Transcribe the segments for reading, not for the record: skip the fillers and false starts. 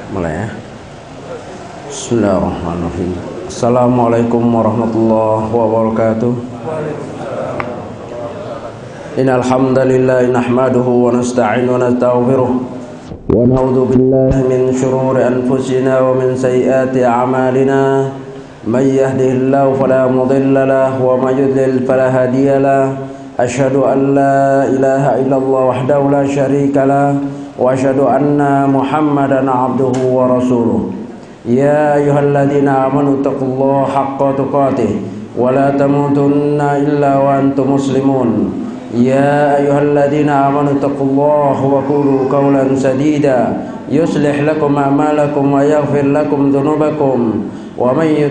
Mulai ya. Bismillahirrahmanirrahim. Assalamualaikum warahmatullahi wabarakatuh. Innal hamdalillah nahmaduhu wa nasta'inu wa nastaghfiruh wa na'udzu billahi min shururi anfusina wa min sayyiati a'malina. May yahdihillahu fala mudilla lahu wa may yudlil fala hadiya lahu. Asyhadu an la ilaha illallah wahdahu la syarika lahu wa asyhadu anna Muhammadan abduhu wa rasuluh. Ya ayyuhalladzina amanu taqullaha haqqa tuqatih wa la tamutunna illa wa antum muslimun. Ya ayyuhalladzina amanu taqullaha wa qulu qawlan sadida yuslih lakum a'malakum wa yaghfir lakum dhunubakum wa may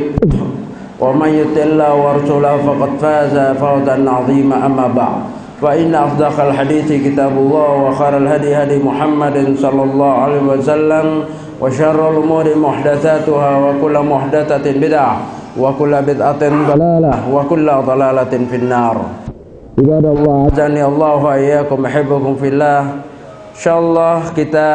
yuti'illah wa rasulahu faqad faza fawzan 'azima. Amma ba'd. Fa inna afdhal hadithi kitabullah wa khairal hadi hadi Muhammadin sallallahu alaihi wasallam wa syarrul umuri muhdatsatuha wa kullu muhdatsatin bid'ah wa kullu bid'atin dalalah wa kullu dalalatin finnar. Ibadallah azani Allah wa iyyakum uhibbukum fillah. Insyaallah kita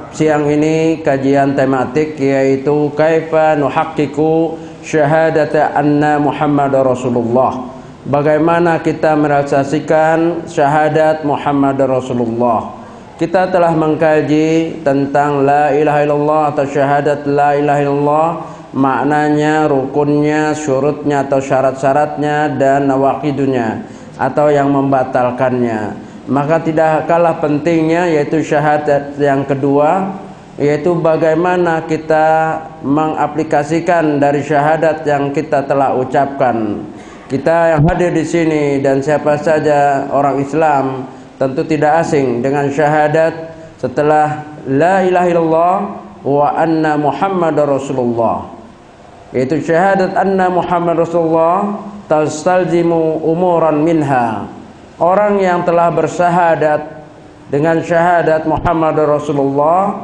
siang ini kajian tematik yaitu kaifa nuhaqqiqu syahadata anna Muhammadar Rasulullah. Bagaimana kita merealisasikan syahadat Muhammad Rasulullah. Kita telah mengkaji tentang la ilaha illallah atau syahadat la ilaha illallah, maknanya, rukunnya, syurutnya atau syarat-syaratnya dan nawaqidunya atau yang membatalkannya. Maka tidak kalah pentingnya yaitu syahadat yang kedua, yaitu bagaimana kita mengaplikasikan dari syahadat yang kita telah ucapkan. Kita yang hadir di sini dan siapa saja orang Islam tentu tidak asing dengan syahadat setelah la ilaha illallah wa anna Muhammadar Rasulullah. Yaitu syahadat anna Muhammad Rasulullah tastalzimu umuran minha. Orang yang telah bersyahadat dengan syahadat Muhammadar Rasulullah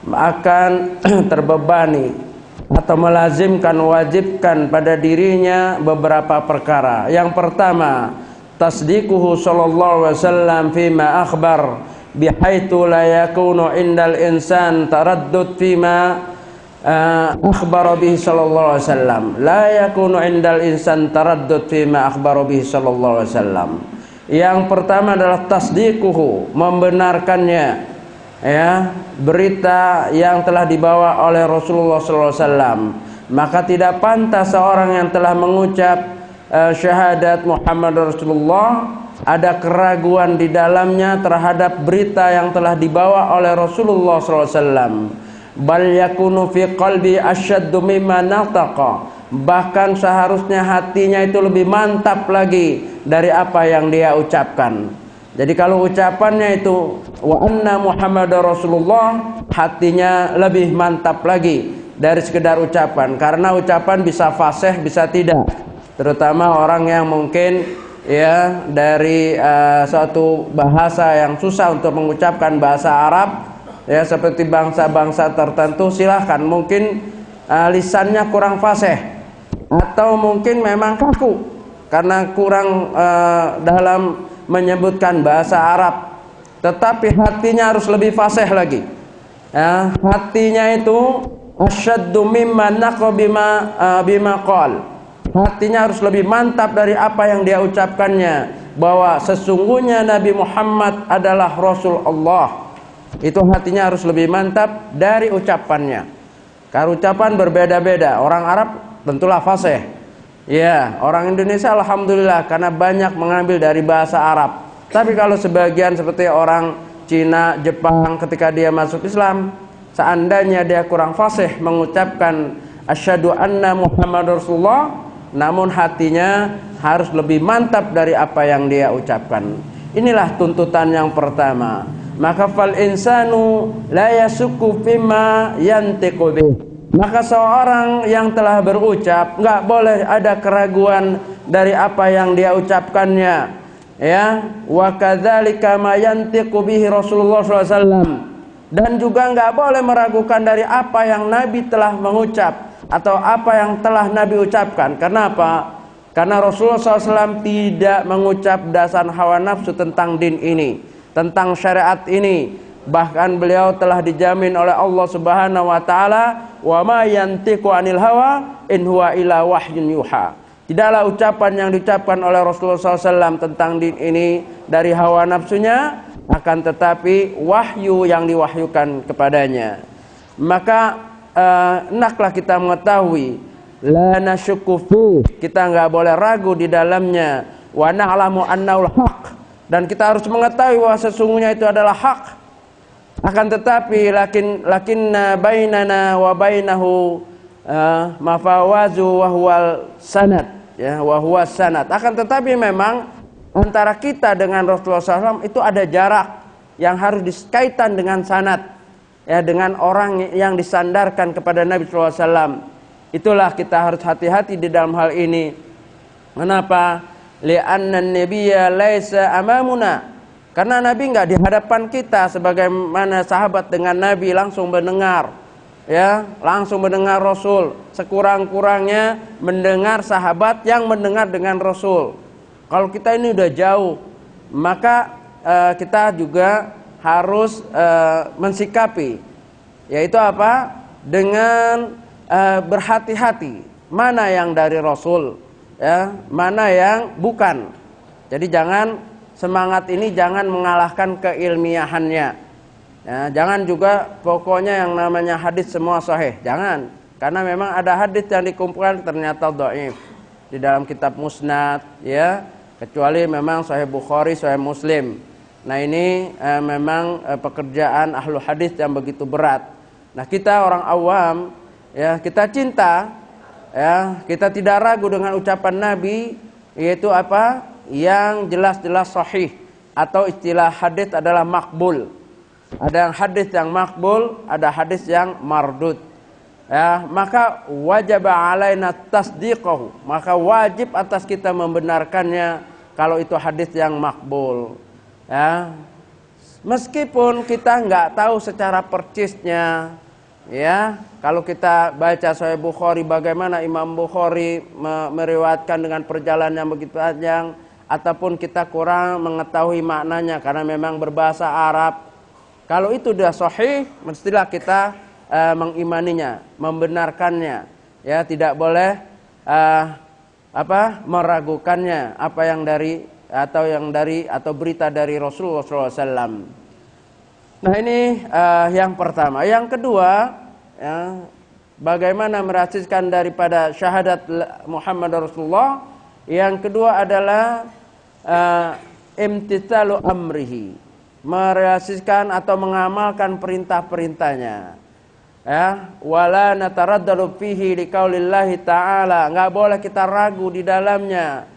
akan terbebani atau melazimkan, wajibkan pada dirinya beberapa perkara. Yang pertama, tasdiquhu sallallahu alaihi wasallam fima akhbar bihaitsu la yakunu indal insan taraddud fima akhbara bihi sallallahu alaihi wasallam. La yakunu indal insan taraddud fima akhbara bihi sallallahu alaihi wasallam. Yang pertama adalah tasdiquhu, membenarkannya, ya, berita yang telah dibawa oleh Rasulullah SAW. Maka tidak pantas seorang yang telah mengucap syahadat Muhammad Rasulullah ada keraguan di dalamnya terhadap berita yang telah dibawa oleh Rasulullah SAW. Bal yakunu fi qalbi asyaddu mimma nataqa. Bahkan seharusnya hatinya itu lebih mantap lagi dari apa yang dia ucapkan. Jadi kalau ucapannya itu wa anna Muhammadar Rasulullah, hatinya lebih mantap lagi dari sekedar ucapan. Karena ucapan bisa fasih, bisa tidak. Terutama orang yang mungkin ya dari suatu bahasa yang susah untuk mengucapkan, bahasa Arab ya, seperti bangsa-bangsa tertentu, silahkan mungkin lisannya kurang fasih atau mungkin memang kaku karena kurang dalam menyebutkan bahasa Arab, tetapi hatinya harus lebih fasih lagi. Ya, hatinya itu asyaddu mimma naqa bima qal. Hatinya harus lebih mantap dari apa yang dia ucapkannya, bahwa sesungguhnya Nabi Muhammad adalah Rasul Allah. Itu hatinya harus lebih mantap dari ucapannya. Karena ucapan berbeda-beda. Orang Arab tentulah fasih. Ya, orang Indonesia alhamdulillah karena banyak mengambil dari bahasa Arab. Tapi kalau sebagian seperti orang Cina, Jepang ketika dia masuk Islam, seandainya dia kurang fasih mengucapkan asyhadu anna Muhammadar Rasulullah, namun hatinya harus lebih mantap dari apa yang dia ucapkan. Inilah tuntutan yang pertama. Maka fal insanu la yasukku fima yantiqu bih. Maka seorang yang telah berucap enggak boleh ada keraguan dari apa yang dia ucapkannya, ya. Wa kadzalika ma yantiqu bihi Rasulullah SAW. Dan juga enggak boleh meragukan dari apa yang Nabi telah mengucap atau apa yang telah Nabi ucapkan. Kenapa? Karena Rasulullah SAW tidak mengucap dasar hawa nafsu tentang din ini, tentang syariat ini. Bahkan beliau telah dijamin oleh Allah Subhanahu wa taala, wa ma yantiqu anil hawa in huwa illa wahyun yuha. Tidaklah ucapan yang diucapkan oleh Rasulullah SAW tentang ini dari hawa nafsunya, akan tetapi wahyu yang diwahyukan kepadanya. Maka hendaklah kita mengetahui, la nasyukku fi, kita enggak boleh ragu di dalamnya, wa na'lamu annahu haq, dan kita harus mengetahui bahwa sesungguhnya itu adalah hak. Akan tetapi lakinna bainana wa bainahu mafawazu wa huwal sanad, ya, wa huwa sanad. Akan tetapi memang antara kita dengan Rasulullah SAW itu ada jarak yang harus dikaitan dengan sanad, ya, dengan orang yang disandarkan kepada Nabi SAW. Itulah kita harus hati-hati di dalam hal ini. Kenapa? Li'anna an-nabiyya laisa amamuna. Karena Nabi enggak di hadapan kita, sebagaimana sahabat dengan Nabi langsung mendengar, ya, langsung mendengar Rasul. Sekurang-kurangnya mendengar sahabat yang mendengar dengan Rasul. Kalau kita ini udah jauh, maka kita juga harus mensikapi, yaitu apa? Dengan berhati-hati, mana yang dari Rasul, ya, mana yang bukan. Jadi jangan semangat ini jangan mengalahkan keilmiahannya. Ya, jangan juga pokoknya yang namanya hadis semua sahih, jangan. Karena memang ada hadis yang dikumpulkan ternyata dhaif di dalam kitab Musnad, ya, kecuali memang Sahih Bukhari, Sahih Muslim. Nah ini memang pekerjaan ahlu hadis yang begitu berat. Nah kita orang awam, ya, kita cinta, ya, kita tidak ragu dengan ucapan Nabi, yaitu apa? Yang jelas-jelas sahih, atau istilah hadis adalah makbul. Ada yang hadis yang makbul, ada hadis yang mardud. Ya, maka wajib alaina tasdiqahu, maka wajib atas kita membenarkannya kalau itu hadis yang makbul. Ya, meskipun kita nggak tahu secara persisnya, ya, kalau kita baca Sahih Bukhari, bagaimana Imam Bukhari meriwayatkan dengan perjalanan yang begitu panjang, ataupun kita kurang mengetahui maknanya karena memang berbahasa Arab. Kalau itu sudah sahih, mestilah kita mengimaninya, membenarkannya, ya, tidak boleh meragukannya apa yang dari atau berita dari Rasulullah SAW. Nah ini yang pertama. Yang kedua, ya, bagaimana merasakan daripada syahadat Muhammad Rasulullah. Yang kedua adalah imtithalu amrihi, merealisasikan atau mengamalkan perintah-perintahnya, ya, wala nataraddalu fihi liqaulillahi ta'ala, enggak boleh kita ragu di dalamnya,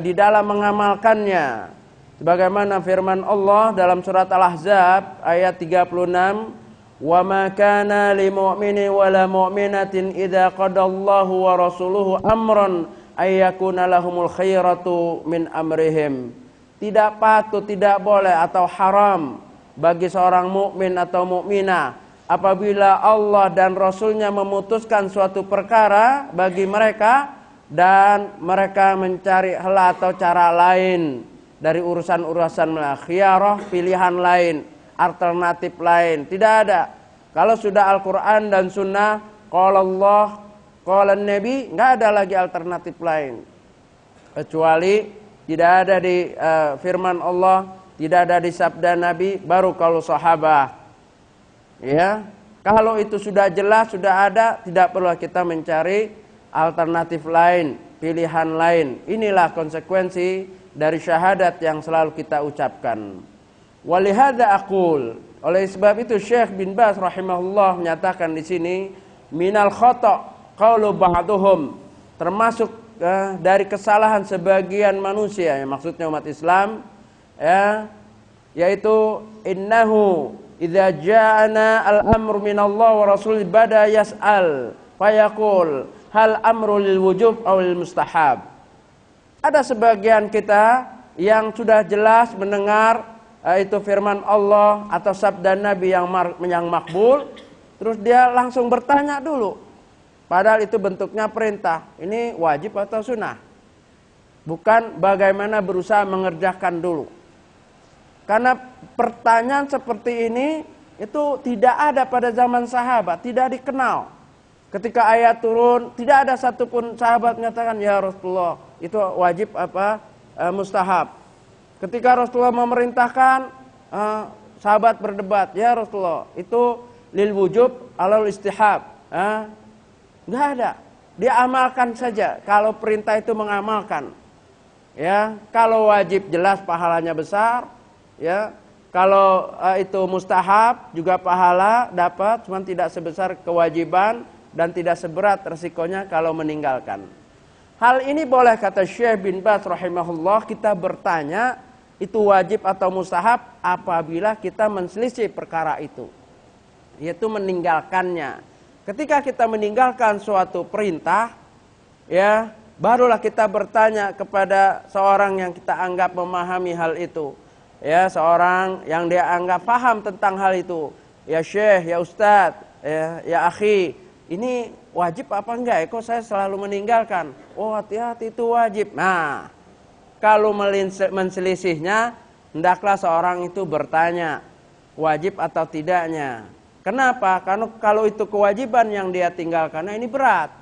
di dalam mengamalkannya, sebagaimana firman Allah dalam surat Al-Ahzab ayat 36, wa ma kana lil mu'mini wala mu'minatin idza qadallahu wa rasuluhu amran ayyakuna lahumul khairatu min amrihim. Tidak patut, tidak boleh atau haram bagi seorang mukmin atau mukminah apabila Allah dan Rasulnya memutuskan suatu perkara bagi mereka dan mereka mencari hela atau cara lain dari urusan-urusan khiyarah, pilihan lain, alternatif lain. Tidak ada. Kalau sudah Al-Quran dan Sunnah, qala Allah, qala Nabi, nggak ada lagi alternatif lain. Kecuali tidak ada di firman Allah, tidak ada di sabda Nabi, baru kalau sahabat. Ya, kalau itu sudah jelas, sudah ada, tidak perlu kita mencari alternatif lain, pilihan lain. Inilah konsekuensi dari syahadat yang selalu kita ucapkan. Walihada aqul, oleh sebab itu Syekh bin Baz rahimahullah menyatakan di sini, minal khata' qaulu ba'duhum, termasuk dari kesalahan sebagian manusia, yang maksudnya umat Islam, ya, yaitu innahu idza ja'ana al-amru minallah wa rasul bada yas'al fayaqul hal amru lil wujub aw lil mustahab. Ada sebagian kita yang sudah jelas mendengar itu firman Allah atau sabda Nabi yang makbul, terus dia langsung bertanya dulu. Padahal itu bentuknya perintah. Ini wajib atau sunnah? Bukan bagaimana berusaha mengerjakan dulu. Karena pertanyaan seperti ini itu tidak ada pada zaman sahabat, tidak dikenal. Ketika ayat turun, tidak ada satupun sahabat menyatakan, ya Rasulullah, itu wajib apa mustahab. Ketika Rasulullah memerintahkan, sahabat berdebat, ya Rasulullah, itu lil wujub alal istihab. Enggak ada. Dia amalkan saja. Kalau perintah itu mengamalkan. Ya, kalau wajib jelas pahalanya besar, ya. Kalau itu mustahab juga pahala dapat, cuma tidak sebesar kewajiban dan tidak seberat resikonya kalau meninggalkan. Hal ini boleh, kata Syekh bin Baz rahimahullah, kita bertanya itu wajib atau mustahab apabila kita menselisih perkara itu, yaitu meninggalkannya. Ketika kita meninggalkan suatu perintah, ya, barulah kita bertanya kepada seorang yang kita anggap memahami hal itu. Ya, seorang yang dia anggap paham tentang hal itu. Ya Syekh, ya Ustadz, ya akhi, ini wajib apa enggak? Kok saya selalu meninggalkan? Oh, hati-hati, itu wajib. Nah, kalau menselisihnya, hendaklah seorang itu bertanya wajib atau tidaknya. Kenapa? Karena kalau itu kewajiban yang dia tinggalkan, ini berat.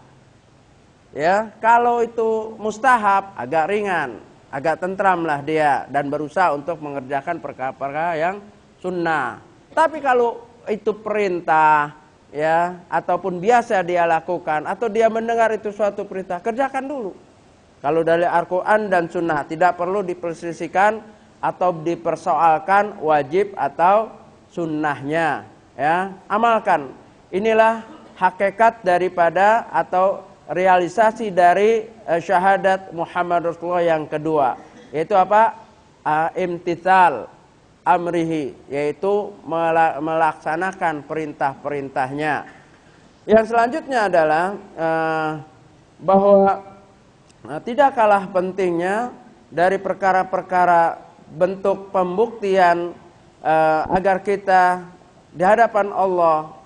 Ya, kalau itu mustahab agak ringan, agak tentramlah dia dan berusaha untuk mengerjakan perkara-perkara yang sunnah. Tapi kalau itu perintah, ya, ataupun biasa dia lakukan, atau dia mendengar itu suatu perintah, kerjakan dulu. Kalau dari Al-Quran dan sunnah, tidak perlu diperselisihkan atau dipersoalkan wajib atau sunnahnya. Ya, amalkan. Inilah hakikat daripada atau realisasi dari syahadat Muhammad Rasulullah yang kedua, yaitu apa? Imtithal amrihi, yaitu melaksanakan perintah-perintahnya. Yang selanjutnya adalah bahwa tidak kalah pentingnya dari perkara-perkara bentuk pembuktian agar kita di hadapan Allah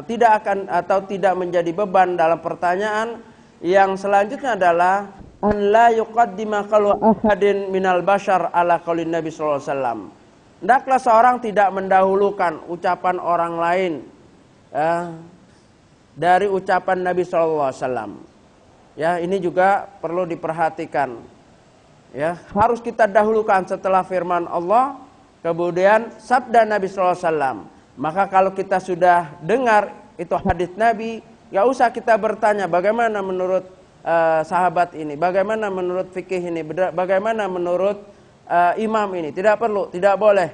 tidak akan atau tidak menjadi beban dalam pertanyaan. Yang selanjutnya adalah an la yuqaddima qalu ahadin minal bashar ala qaulin Nabi sallallahu alaihi wasallam. Hendaklah seorang tidak mendahulukan ucapan orang lain dari ucapan Nabi sallallahu alaihi wasallam. Ya, ini juga perlu diperhatikan. Ya, harus kita dahulukan setelah firman Allah, kemudian sabda Nabi sallallahu alaihi wasallam. Maka kalau kita sudah dengar itu hadis Nabi, gak usah kita bertanya bagaimana menurut sahabat ini, bagaimana menurut fikih ini, bagaimana menurut imam ini. Tidak perlu, tidak boleh.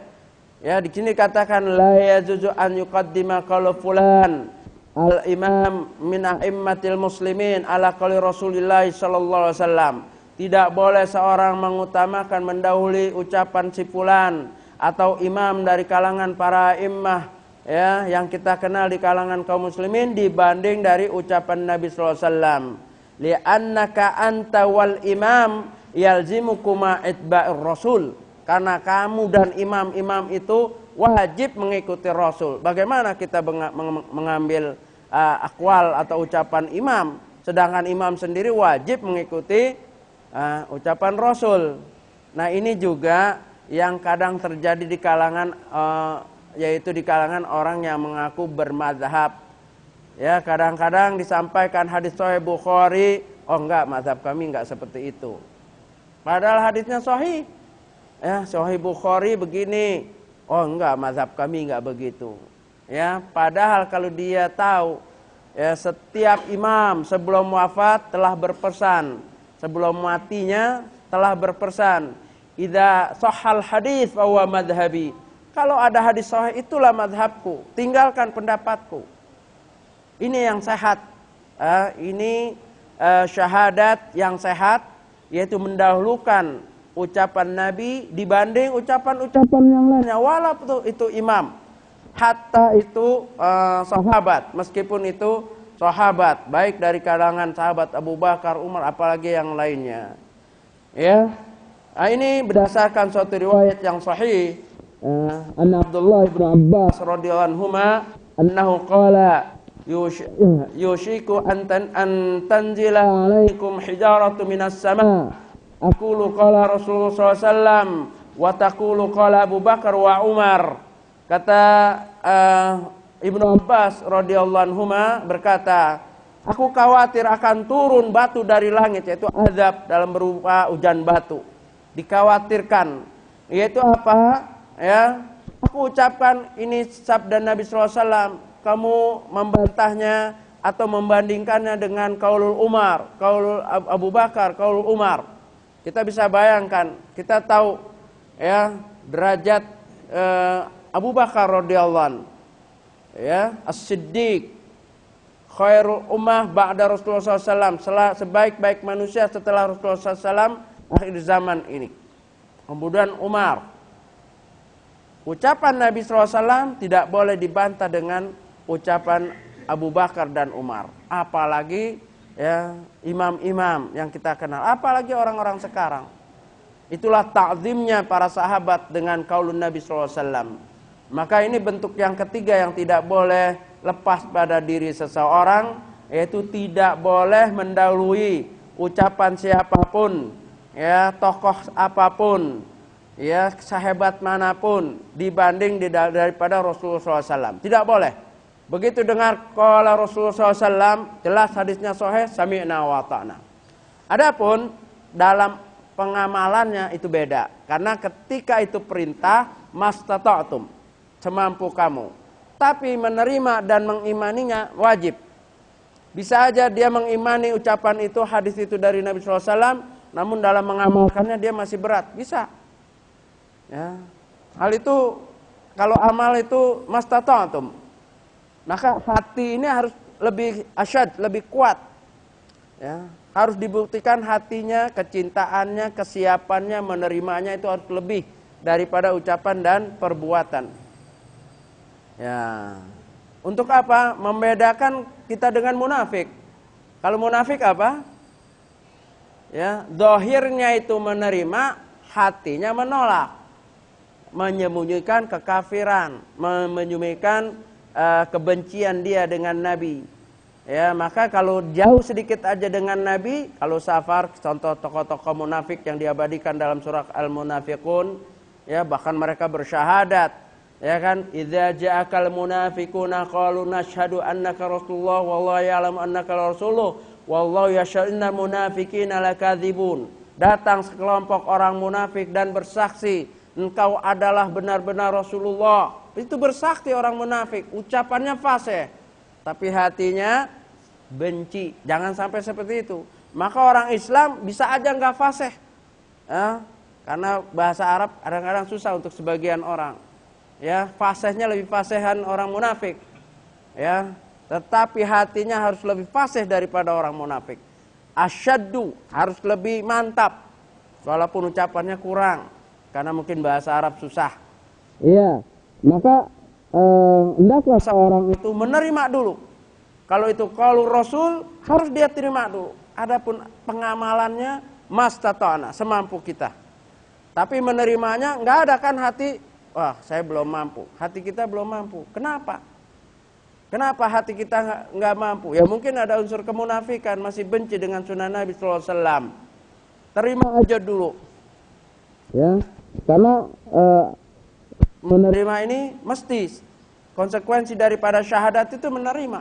Ya, di sini katakan la yajuzu an yuqaddima qaul fulan al-imam min a'immatil muslimin ala qauli Rasulillah sallallahu alaihi wasallam. Tidak boleh seorang mengutamakan mendahului ucapan si fulan atau imam dari kalangan para immah, ya, yang kita kenal di kalangan kaum muslimin dibanding dari ucapan Nabi sallallahu alaihi wasallam. Li'annaka anta wal imam yalzimukuma itba'ir rasul. Karena kamu dan imam-imam itu wajib mengikuti Rasul. Bagaimana kita mengambil akwal atau ucapan imam, sedangkan imam sendiri wajib mengikuti ucapan Rasul. Nah, ini juga yang kadang terjadi di kalangan yaitu di kalangan orang yang mengaku bermadzhab. Ya, kadang-kadang disampaikan hadis sahih Bukhari, oh enggak, mazhab kami enggak seperti itu. Padahal hadisnya sahih. Ya, sahih Bukhari begini. Oh enggak, mazhab kami enggak begitu. Ya, padahal kalau dia tahu, ya, setiap imam sebelum wafat telah berpesan, sebelum matinya telah berpesan, idza sahhal hadis fa huwa madhhabi. Kalau ada hadis sahih itulah madhabku, tinggalkan pendapatku. Ini yang sehat. Ini syahadat yang sehat, yaitu mendahulukan ucapan Nabi dibanding ucapan-ucapan yang lainnya, walaupun itu imam, hatta itu sahabat, meskipun itu sahabat, baik dari kalangan sahabat Abu Bakar, Umar, apalagi yang lainnya. Ya. Nah, ini berdasarkan suatu riwayat yang sahih. Anna Abdullah bin Abbas radhiyallahu anhuma annahu qala yushiku an tanzila alaikum hijaratu minas sama. Aqulu qala Rasulullah sallallahu alaihi wasallam wa taqulu qala Abu Bakar wa Umar. Kata Ibnu Abbas radhiyallahu anhuma berkata, aku khawatir akan turun batu dari langit, yaitu azab dalam berupa hujan batu. Dikhawatirkan, yaitu apa? Ya, aku ucapkan ini sabda Nabi SAW, kamu membantahnya atau membandingkannya dengan qaulul Umar, qaulul Abu Bakar, qaulul Umar. Kita bisa bayangkan, kita tahu ya derajat Abu Bakar radhiyallahu anhu, ya, As-Siddiq, khairul ummah ba'da Rasulullah SAW, sebaik-baik manusia setelah Rasulullah SAW akhir zaman ini. Kemudian Umar. Ucapan Nabi SAW tidak boleh dibantah dengan ucapan Abu Bakar dan Umar. Apalagi ya imam-imam yang kita kenal, apalagi orang-orang sekarang. Itulah ta'zimnya para sahabat dengan qaulun Nabi SAW. Maka ini bentuk yang ketiga yang tidak boleh lepas pada diri seseorang, yaitu tidak boleh mendahului ucapan siapapun, ya, tokoh apapun, ya, sahabat manapun dibanding daripada Rasulullah SAW. Tidak boleh. Begitu dengar qala Rasulullah SAW, jelas hadisnya sahih, sami'na wa ta'na. Adapun dalam pengamalannya itu beda, karena ketika itu perintah mastata'tum, semampu kamu. Tapi menerima dan mengimaninya wajib. Bisa aja dia mengimani ucapan itu, hadis itu dari Nabi SAW, namun dalam mengamalkannya dia masih berat. Bisa. Ya. Hal itu, kalau amal itu mastata'tum, maka hati ini harus lebih asyad, lebih kuat. Ya. Harus dibuktikan hatinya, kecintaannya, kesiapannya, menerimanya itu harus lebih daripada ucapan dan perbuatan. Ya. Untuk apa? Membedakan kita dengan munafik. Kalau munafik apa? Ya, zahirnya itu menerima, hatinya menolak. Menyembunyikan kekafiran, menyembunyikan kebencian dia dengan Nabi. Ya, maka kalau jauh sedikit aja dengan Nabi, kalau safar, contoh tokoh-tokoh munafik yang diabadikan dalam surah Al-Munafiqun, ya, bahkan mereka bersyahadat, ya kan, idza ja'akal munafiquna qalu nashhadu annaka rasulullah wallahu ya'lamu annaka rasulullah wallahu yashhadu innal munafiqina lakadzibun. Datang sekelompok orang munafik dan bersaksi, engkau adalah benar-benar Rasulullah. Itu bersaksi orang munafik, ucapannya fasih, tapi hatinya benci. Jangan sampai seperti itu. Maka orang Islam bisa aja nggak fasih, ya, karena bahasa Arab kadang-kadang susah untuk sebagian orang. Ya, fasihnya lebih fasihan orang munafik. Ya, tetapi hatinya harus lebih fasih daripada orang munafik. Asyaddu, harus lebih mantap, walaupun ucapannya kurang, karena mungkin bahasa Arab susah. Iya, maka hendaklah seorang itu menerima dulu. Kalau itu qaulur Rasul, harus dia terima dulu. Adapun pengamalannya mastata'na, semampu kita. Tapi menerimanya nggak ada kan hati, wah saya belum mampu. Hati kita belum mampu. Kenapa? Kenapa hati kita nggak mampu? Ya mungkin ada unsur kemunafikan, masih benci dengan sunnah Nabi SAW. Terima aja dulu. Ya, karena menerima ini mesti konsekuensi daripada syahadat itu menerima.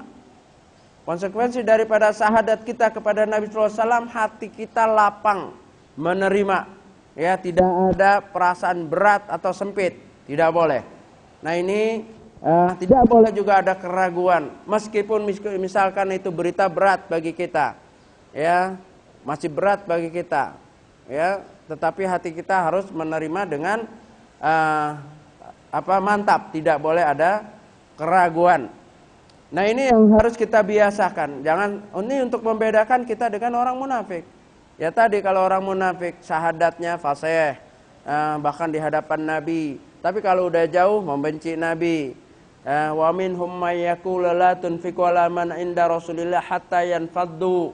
Konsekuensi daripada syahadat kita kepada Nabi SAW, hati kita lapang menerima. Ya, tidak ada perasaan berat atau sempit, tidak boleh. Nah ini tidak boleh juga ada keraguan, meskipun misalkan itu berita berat bagi kita, ya masih berat bagi kita, ya, tetapi hati kita harus menerima dengan mantap, tidak boleh ada keraguan. Nah ini yang harus kita biasakan. Jangan, ini untuk membedakan kita dengan orang munafik. Ya tadi kalau orang munafik syahadatnya fasih, bahkan di hadapan Nabi. Tapi kalau udah jauh membenci Nabi. Wa minhum may yaqulu la tunfiqu ala man inda Rasulillah hatta yanfaddu.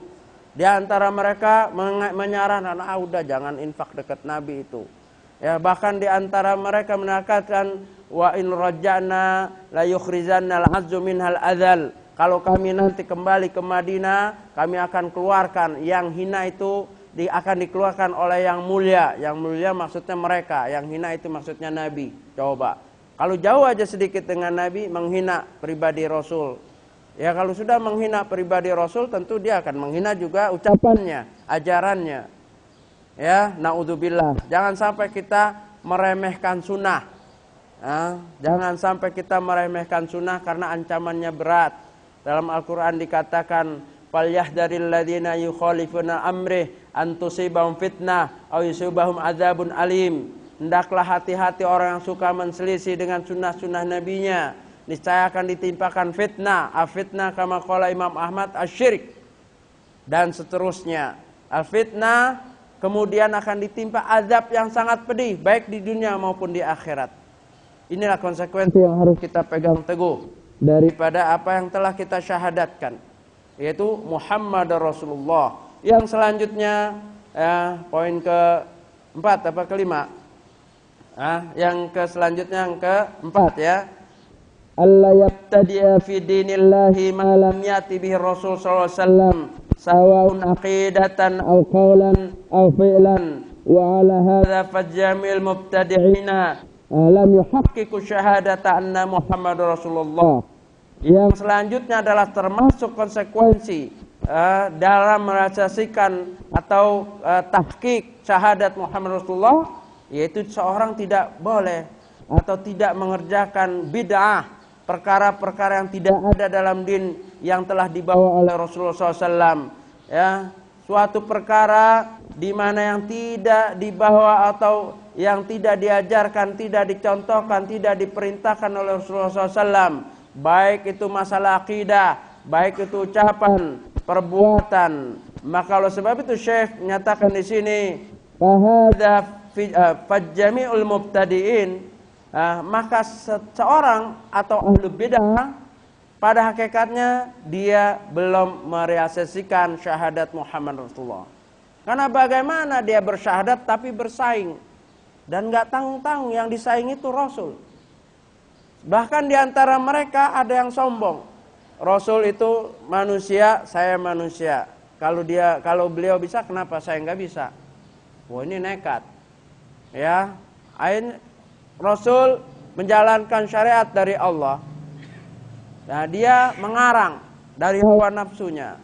Di antara mereka menyarankan, udah jangan infak dekat Nabi itu. Ya, bahkan di antara mereka mengatakan wa in raja'na la yukhrizanna al-'azzu minhal adzal. Kalau kami nanti kembali ke Madinah, kami akan keluarkan yang hina itu akan dikeluarkan oleh yang mulia. Yang mulia maksudnya mereka, yang hina itu maksudnya Nabi. Coba, kalau jauh aja sedikit dengan Nabi, menghina pribadi Rasul. Ya kalau sudah menghina pribadi Rasul, tentu dia akan menghina juga ucapannya, ajarannya. Ya, naudzubillah. Jangan sampai kita meremehkan sunnah. Jangan sampai kita meremehkan sunnah karena ancamannya berat. Dalam Al-Quran dikatakan, "Falyahdharil ladzina yukhalifuna amrih an tusibahum fitnah aw yusibahum adzabun alim." Hendaklah hati-hati orang yang suka menselisih dengan sunnah-sunnah nabinya. Niscaya akan ditimpakan fitnah. Fitnah kama qala Imam Ahmad asyirik. Dan seterusnya. Al-fitnah kemudian akan ditimpa azab yang sangat pedih, baik di dunia maupun di akhirat. Inilah konsekuensi yang harus kita pegang teguh daripada apa yang telah kita syahadatkan, yaitu Muhammad Rasulullah. Yang selanjutnya, poin keempat apa kelima? Yang selanjutnya yang keempat ya. Allah yabtadi'a fi dinillahi ma lam yati bihi Rasul sallallahu alaihi wasallam sawaun aqidatan aw qawlan aw fi'lan wa ala hadza fajamil mubtadi'ina lam yuhaqqiqu syahadata anna Muhammadar Rasulullah. Yang selanjutnya adalah termasuk konsekuensi dalam merahasiakan atau tahqiq syahadat Muhammad Rasulullah, yaitu seorang tidak boleh atau tidak mengerjakan bid'ah, perkara-perkara yang tidak ada dalam din yang telah dibawa oleh Rasulullah SAW. Ya, suatu perkara di mana yang tidak dibawa atau yang tidak diajarkan, tidak dicontohkan, tidak diperintahkan oleh Rasulullah SAW, baik itu masalah akidah, baik itu ucapan, perbuatan. Maka oleh sebab itu Syekh menyatakan di sini, fahadha fajjami'ul mubtadi'in, maka seorang atau ahlu bidah pada hakikatnya dia belum merealisasikan syahadat Muhammad Rasulullah. Karena bagaimana dia bersyahadat tapi bersaing dan nggak tanggung-tanggung yang disaing itu Rasul. Bahkan di antara mereka ada yang sombong. Rasul itu manusia, saya manusia. Kalau beliau bisa, kenapa saya nggak bisa? Wah, ini nekat. Ya, Rasul menjalankan syariat dari Allah. Nah, dia mengarang dari hawa nafsunya.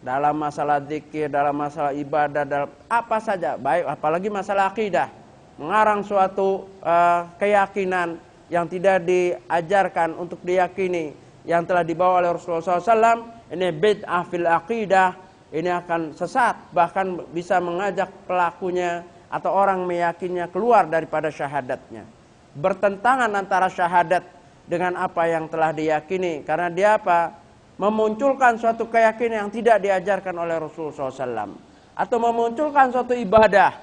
Dalam masalah zikir, dalam masalah ibadah, dalam apa saja, baik apalagi masalah akidah. Mengarang suatu keyakinan yang tidak diajarkan untuk diyakini, yang telah dibawa oleh Rasulullah SAW, ini bid'ah fil aqidah, ini akan sesat, bahkan bisa mengajak pelakunya atau orang meyakinnya keluar daripada syahadatnya. Bertentangan antara syahadat dengan apa yang telah diyakini, karena dia apa? Memunculkan suatu keyakinan yang tidak diajarkan oleh Rasulullah SAW, atau memunculkan suatu ibadah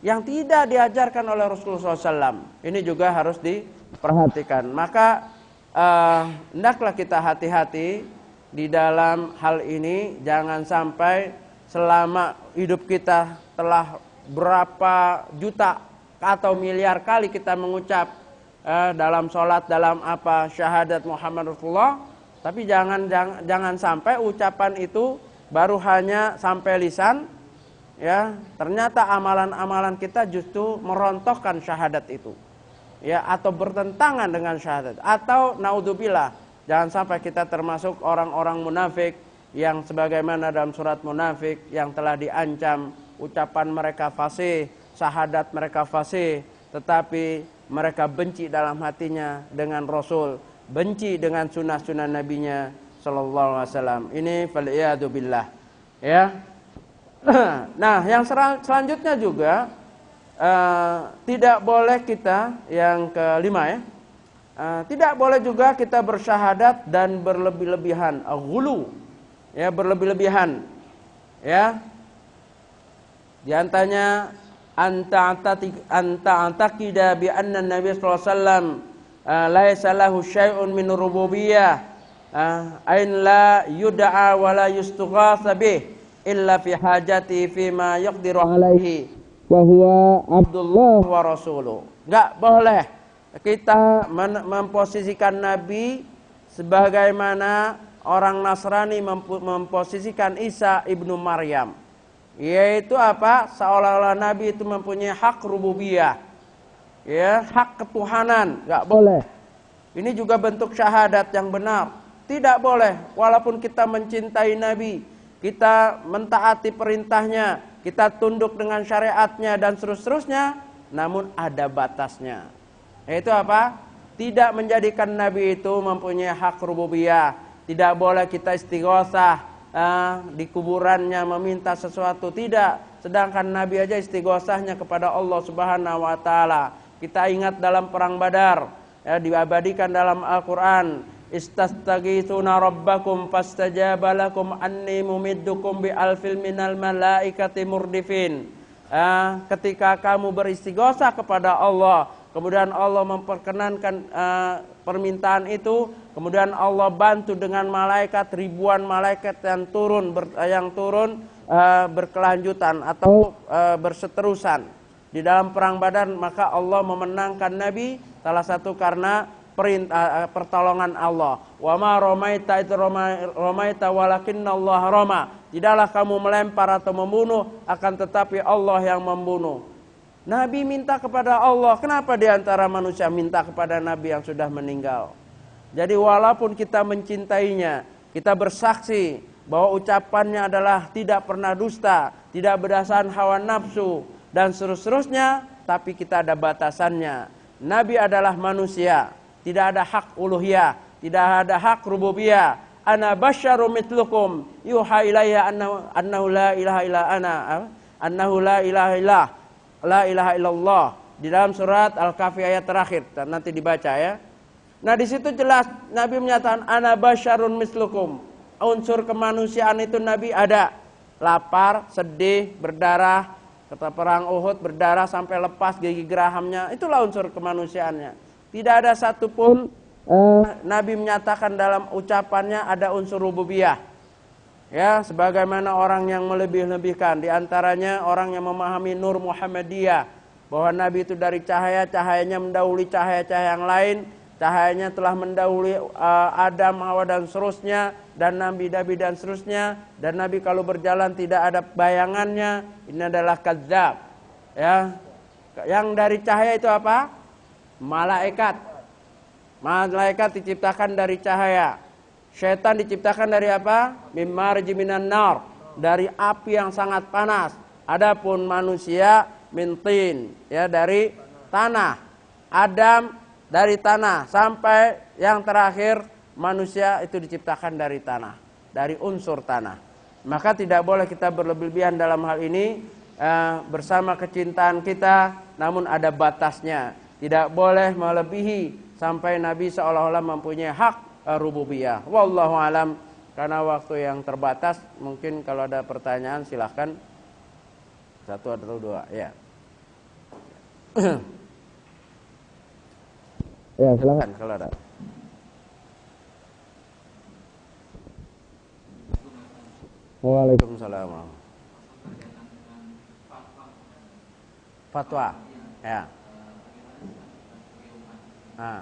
yang tidak diajarkan oleh Rasulullah SAW. Ini juga harus diperhatikan. Maka hendaklah kita hati-hati di dalam hal ini. Jangan sampai selama hidup kita telah berapa juta atau miliar kali kita mengucap dalam sholat, dalam apa, syahadat Muhammad Rasulullah, tapi jangan sampai ucapan itu baru hanya sampai lisan, ya, ternyata amalan-amalan kita justru merontokkan syahadat itu, ya, atau bertentangan dengan syahadat, atau naudzubillah, jangan sampai kita termasuk orang-orang munafik yang sebagaimana dalam surat munafik yang telah diancam, ucapan mereka fasih, syahadat mereka fasih, tetapi mereka benci dalam hatinya dengan Rasul, benci dengan sunnah-sunnah nabinya sallallahu alaihi wasallam. Ini fal'iyadu billah, ya. Nah, yang selanjutnya juga tidak boleh kita, yang kelima ya, tidak boleh juga kita bersyahadat dan berlebih-lebihan, ghulu, ya, berlebih-lebihan, ya. Di antaranya anta antaqida bi anna Nabi sallallahu alaihi wasallam laisa lahu syai'un min rububiyyah, ain la yud'a wa la yustughatsa bih illa fi hajati fi ma yaqdiru alaihi wa huwa Abdullah wa rasuluh. Enggak boleh kita memposisikan Nabi sebagaimana orang Nasrani memposisikan Isa ibnu Maryam. Yaitu apa? Seolah-olah Nabi itu mempunyai hak rububiyah. Ya, hak ketuhanan, nggak boleh. Ini juga bentuk syahadat yang benar. Tidak boleh, walaupun kita mencintai Nabi, kita mentaati perintahnya, kita tunduk dengan syariatnya dan seterusnya, namun ada batasnya. Yaitu apa? Tidak menjadikan Nabi itu mempunyai hak rububiyah. Tidak boleh kita istighosah di kuburannya meminta sesuatu, tidak. Sedangkan Nabi aja istighosahnya kepada Allah Subhanahu wa taala. Kita ingat dalam perang Badar, ya, diabadikan dalam Al-Qur'an, istastaghitsuna rabbakum fastajaba lakum anni mumiddukum bi alfil minal malaikati murdifin. Ketika kamu beristighosah kepada Allah, kemudian Allah memperkenankan permintaan itu, kemudian Allah bantu dengan malaikat, ribuan malaikat yang turun berkelanjutan atau berseterusan di dalam perang Badar. Maka Allah memenangkan Nabi, salah satu karena pertolongan Allah. Wa ma ramaita idh ramaita walakinnallaha rama. Tidaklah kamu melempar atau membunuh, akan tetapi Allah yang membunuh. Nabi minta kepada Allah. Kenapa di antara manusia minta kepada Nabi yang sudah meninggal? Jadi walaupun kita mencintainya, kita bersaksi bahwa ucapannya adalah tidak pernah dusta, tidak berdasarkan hawa nafsu dan seterusnya, tapi kita ada batasannya. Nabi adalah manusia, tidak ada hak uluhiyah, tidak ada hak rububiyah. Ana basyarum mitlukum yuha ilayya annahu la ilaha illa ana, annahu la ilaha illallah, di dalam surat Al-Kahfi ayat terakhir, nanti dibaca ya. Nah di situ jelas Nabi menyatakan ana basyarun mislukum. Unsur kemanusiaan itu Nabi ada. Lapar, sedih, berdarah, kata perang Uhud berdarah sampai lepas gigi gerahamnya, itulah unsur kemanusiaannya. Tidak ada satupun Nabi menyatakan dalam ucapannya ada unsur rububiyah. Ya, sebagaimana orang yang melebih-lebihkan, di antaranya orang yang memahami Nur Muhammadiyah, bahwa Nabi itu dari cahaya, cahayanya mendahului cahaya-cahaya yang lain, cahayanya telah mendahului Adam, Hawa dan seterusnya, dan nabi-nabi dan seterusnya, dan Nabi kalau berjalan tidak ada bayangannya. Ini adalah kadzdzab. Ya, yang dari cahaya itu apa? Malaikat. Malaikat diciptakan dari cahaya. Syaitan diciptakan dari apa? Mimmarji minan nar, dari api yang sangat panas. Adapun manusia mintin, ya, dari tanah. Adam dari tanah, sampai yang terakhir manusia itu diciptakan dari tanah, dari unsur tanah. Maka tidak boleh kita berlebihan dalam hal ini, bersama kecintaan kita, namun ada batasnya. Tidak boleh melebihi sampai Nabi seolah-olah mempunyai hak rububiyah. Wallahu alam. Karena waktu yang terbatas, mungkin kalau ada pertanyaan silahkan. Satu atau dua, ya. Ya, silakan kalau ada. Waalaikumsalam. Fatwa, ya. Ya.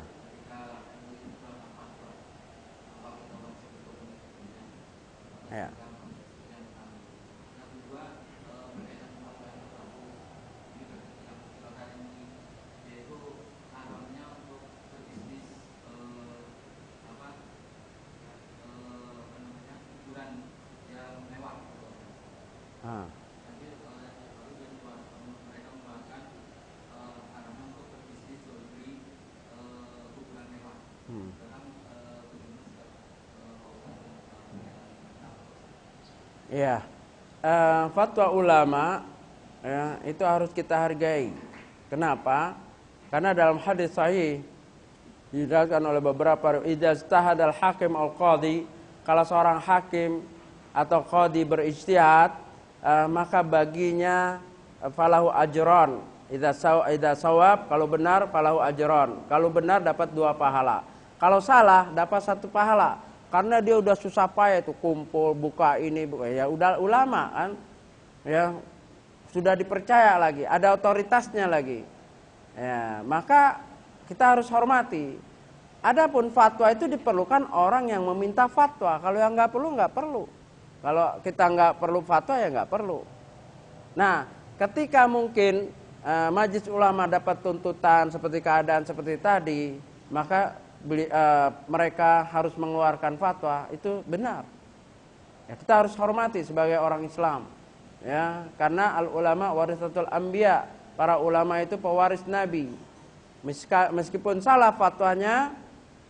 Ya, fatwa ulama, ya, itu harus kita hargai. Kenapa? Karena dalam hadis sahih dijelaskan oleh beberapa, idza ijtahadal hakim al qadhi, kalau seorang hakim atau qadhi berijtihad, maka baginya falahu ajron. Idza sawab, kalau benar falahu ajron. Kalau benar dapat 2 pahala. Kalau salah dapat 1 pahala. Karena dia udah susah payah itu kumpul, buka ini, buka, ya udah ulama kan, ya sudah dipercaya lagi, ada otoritasnya lagi, ya maka kita harus hormati. Adapun fatwa itu diperlukan orang yang meminta fatwa. Kalau yang nggak perlu nggak perlu. Kalau kita nggak perlu fatwa ya nggak perlu. Nah, ketika mungkin majelis ulama dapat tuntutan seperti keadaan seperti tadi, maka mereka harus mengeluarkan fatwa, itu benar. Ya, kita harus hormati sebagai orang Islam. Ya, karena al ulama warisatul anbiya, para ulama itu pewaris nabi. Meskipun salah fatwanya,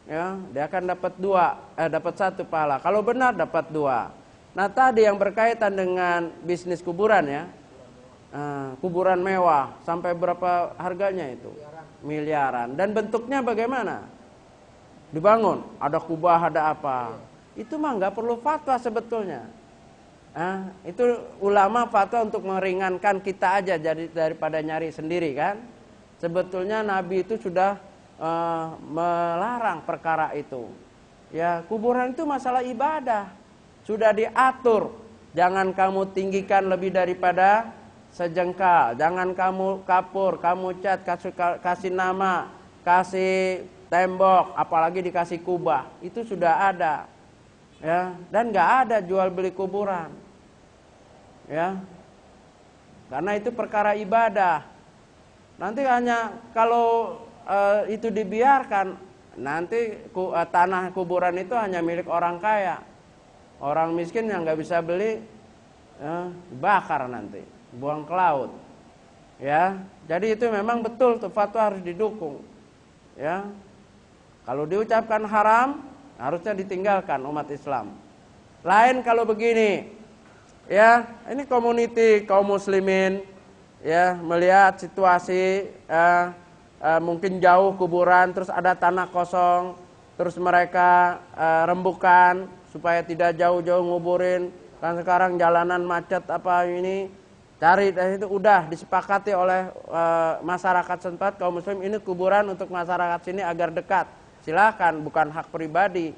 ya, dia akan dapat satu pahala. Kalau benar dapat 2. Nah, tadi yang berkaitan dengan bisnis kuburan, ya, kuburan mewah sampai berapa harganya itu? Miliaran. Dan bentuknya bagaimana? Dibangun, ada kubah, ada apa? Itu mah nggak perlu fatwa sebetulnya. Itu ulama fatwa untuk meringankan kita aja daripada nyari sendiri kan. Sebetulnya Nabi itu sudah melarang perkara itu. Ya, kuburan itu masalah ibadah. Sudah diatur. Jangan kamu tinggikan lebih daripada sejengkal. Jangan kamu kapur, kamu cat, kasih nama, kasih tembok, apalagi dikasih kubah. Itu sudah ada. Ya, dan nggak ada jual beli kuburan. Ya. Karena itu perkara ibadah. Nanti hanya kalau itu dibiarkan, nanti tanah kuburan itu hanya milik orang kaya. Orang miskin yang nggak bisa beli, bakar nanti, buang ke laut. Ya, jadi itu memang betul tuh, fatwa harus didukung. Ya, kalau diucapkan haram, harusnya ditinggalkan umat Islam. Lain kalau begini, ya, ini community kaum muslimin, ya, melihat situasi mungkin jauh kuburan, terus ada tanah kosong, terus mereka rembukan supaya tidak jauh-jauh nguburin. Kan sekarang jalanan macet apa ini, cari dari itu udah disepakati oleh masyarakat setempat kaum muslim, ini kuburan untuk masyarakat sini agar dekat. Silakan, bukan hak pribadi.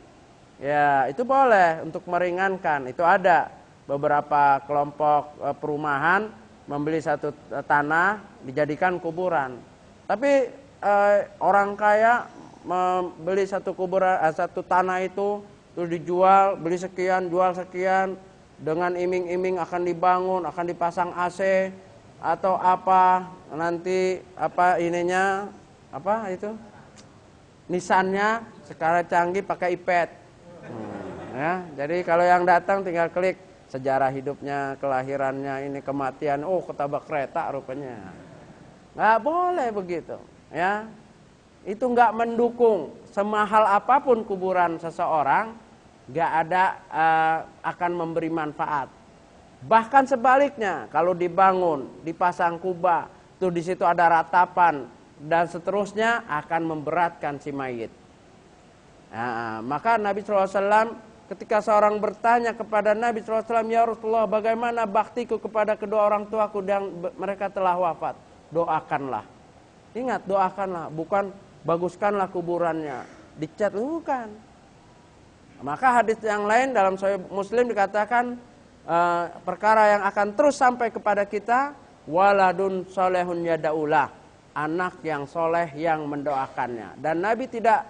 Ya, itu boleh untuk meringankan. Itu ada beberapa kelompok perumahan membeli satu tanah dijadikan kuburan. Tapi orang kaya membeli satu kuburan, satu tanah itu terus dijual, beli sekian, jual sekian, dengan iming-iming akan dibangun, akan dipasang AC atau apa, nanti apa ininya, apa itu? Nisannya sekarang canggih pakai iPad. Ya, jadi kalau yang datang tinggal klik sejarah hidupnya, kelahirannya, ini kematian, oh ketabrak kereta rupanya. Nggak boleh begitu, ya. Itu nggak mendukung. Semahal apapun kuburan seseorang, nggak ada akan memberi manfaat. Bahkan sebaliknya, kalau dibangun, dipasang kubah, tuh di situ ada ratapan dan seterusnya, akan memberatkan si mayit. Nah, maka Nabi SAW ketika seorang bertanya kepada Nabi SAW, ya Rasulullah, bagaimana baktiku kepada kedua orang tuaku yang mereka telah wafat? Doakanlah. Ingat, doakanlah, bukan baguskanlah kuburannya, dicat, bukan. Maka hadis yang lain dalam Sahih Muslim dikatakan perkara yang akan terus sampai kepada kita, waladun solehun yadaulah, anak yang soleh yang mendoakannya. Dan Nabi tidak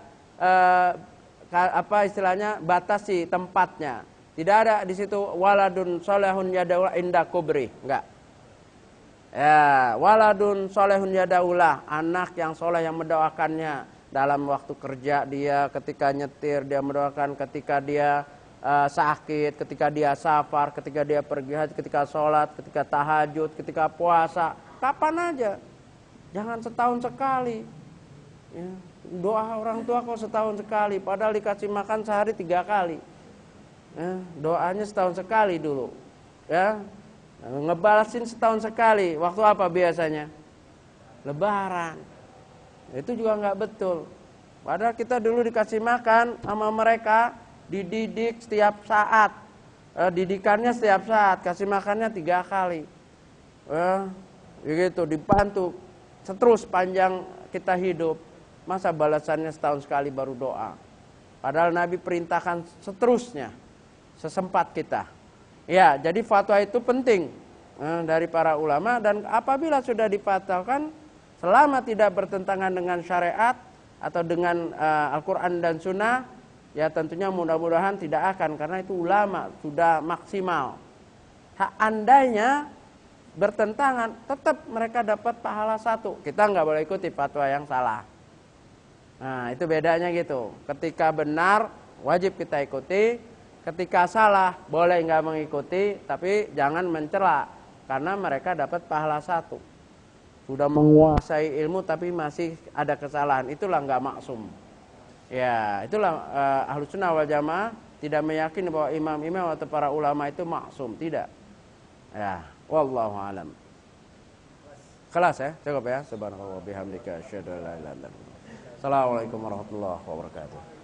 batasi tempatnya. Tidak ada di situ waladun solehun yadaulah inda kubri, enggak. Ya, waladun solehun yadaulah, anak yang soleh yang mendoakannya dalam waktu kerja dia, ketika nyetir dia mendoakan, ketika dia sakit, ketika dia safar, ketika dia pergi haji, ketika sholat, ketika tahajud, ketika puasa, kapan aja. Jangan setahun sekali. Ya, doa orang tua kok setahun sekali, padahal dikasih makan sehari 3 kali. Ya, doanya setahun sekali dulu. Ya, ngebalasin setahun sekali. Waktu apa biasanya? Lebaran. Itu juga nggak betul. Padahal kita dulu dikasih makan sama mereka, dididik setiap saat, didikannya setiap saat, kasih makannya 3 kali. Begitu dibantu terus panjang kita hidup. Masa balasannya setahun sekali baru doa? Padahal Nabi perintahkan seterusnya, sesempat kita. Ya, jadi fatwa itu penting dari para ulama, dan apabila sudah difatwakan selama tidak bertentangan dengan syariat atau dengan Al-Quran dan Sunnah, ya tentunya mudah-mudahan tidak akan, karena itu ulama sudah maksimal. Andainya bertentangan, tetap mereka dapat pahala 1. Kita nggak boleh ikuti fatwa yang salah. Nah, itu bedanya gitu. Ketika benar, wajib kita ikuti. Ketika salah, boleh nggak mengikuti, tapi jangan mencela. Karena mereka dapat pahala 1. Sudah menguasai ilmu, tapi masih ada kesalahan. Itulah nggak maksum. Ya, itulah Ahlus Sunnah wal Jamaah tidak meyakini bahwa imam-imam atau para ulama itu maksum. Tidak. Ya, wallahu alam. Kelas ya, cukup ya. Subhanallah wa bihamdika asyhadu an la ilaha illa anta. Assalamualaikum warahmatullahi wabarakatuh.